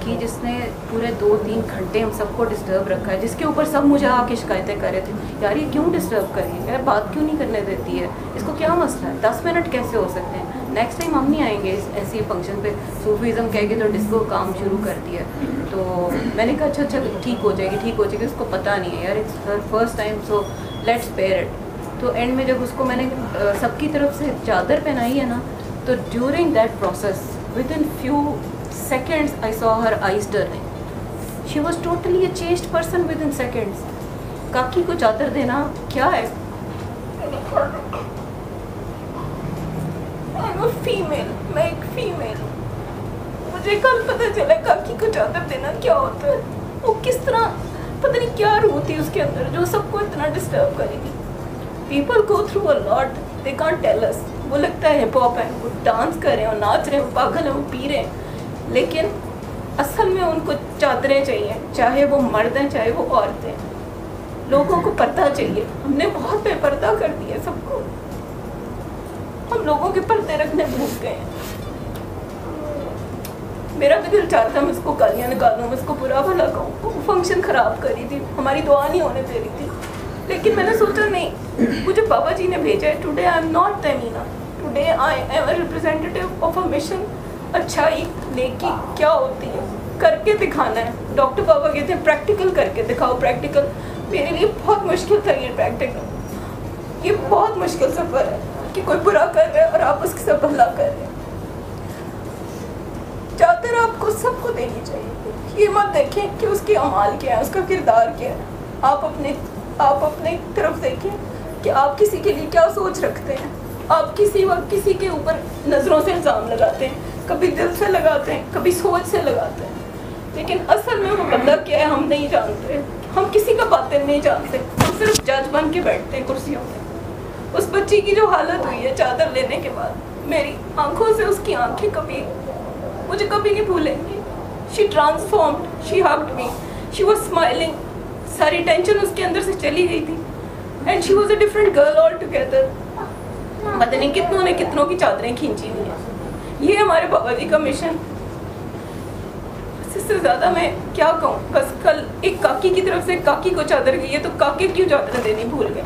कि जिसने पूरे 2-3 घंटे हम सबको डिस्टर्ब रखा है, जिसके ऊपर सब मुझे आके शिकायतें कर रहे थे, यार ये क्यों डिस्टर्ब कर रही है, यार बात क्यों नहीं करने देती है, इसको क्या मसला है, 10 मिनट कैसे हो सकते हैं, नेक्स्ट टाइम हम नहीं आएंगे ऐसी फंक्शन पे, सूफीज़म कह के तो डिस्को काम शुरू कर दिया। तो मैंने कहा अच्छा ठीक हो जाएगी, उसको पता नहीं है यार, it's her first time, so let's bear it. तो एंड में जब उसको मैंने सबकी तरफ से चादर पहनाई है ना, तो during that process with in few seconds I saw her eyes turning. She was totally a changed person within seconds. काकी को चादर देना क्या है? I'm a female. मैं एक फीमेल हूँ। मुझे कल पता चला काकी को चादर देना क्या होता है। वो किस तरह, पता नहीं क्या रूह थी उसके अंदर जो सबको इतना डिस्टर्ब करेगी। People go through a lot. They can't tell us. वो लगता है हिप हॉप है, वो डांस कर रहे हैं, नाच रहे हैं, पागल हैं, वो पी रहे हैं, लेकिन असल में उनको चादरें चाहिए, चाहे वो मर्द हैं चाहे वो औरतें। लोगों को पर्दा चाहिए। हमने बहुत बेपर्दा कर दिया सबको, हम लोगों के पर्दे रखने भूल गए हैं। मेरा भी दिल चाहता मैं इसको गालियाँ निकालूँ, मैं इसको बुरा भला कहूँ, वो फंक्शन ख़राब करी थी, हमारी दुआ नहीं होने दे रही थी, लेकिन मैंने सोचा नहीं, मुझे बाबा जी ने भेजा है। Today I am not Tamina, today I am a representative of a mission. अच्छाई नेकी क्या होती है करके दिखाना है। डॉक्टर बाबा कहते हैं प्रैक्टिकल करके दिखाओ, प्रैक्टिकल। मेरे लिए बहुत मुश्किल था ये प्रैक्टिकल, ये बहुत मुश्किल सफ़र है कि कोई बुरा कर रहा है और आप उसके साथ भला कर रहे हैं। चादर आपको सबको देनी चाहिए, ये मत देखें कि उसकी अमाल क्या है, उसका किरदार क्या है। आप अपने तरफ देखें कि आप किसी के लिए क्या सोच रखते हैं। आप किसी वक्त किसी के ऊपर नज़रों से इल्ज़ाम लगाते हैं, कभी दिल से लगाते हैं, कभी सोच से लगाते हैं, लेकिन असल में वो बंदा क्या है हम नहीं जानते। हम किसी का बातिन नहीं जानते, हम सिर्फ जज बन के बैठते हैं कुर्सियों में। उस बच्ची की जो हालत हुई है चादर लेने के बाद, मेरी आंखों से उसकी आंखें मुझे कभी नहीं भूलेंगी। She transformed, she hugged me, she was smiling, सारी टेंशन उसके अंदर से चली गई थी and she was a different girl all together. पता नहीं कितनों ने कितनों की चादरें खींची हुई हैं। ये हमारे बाबा जी का मिशन। इससे ज़्यादा मैं क्या कहूँ, बस कल एक काकी की तरफ से काकी को चादर गई है, तो काके क्यों चादर देनी भूल गए।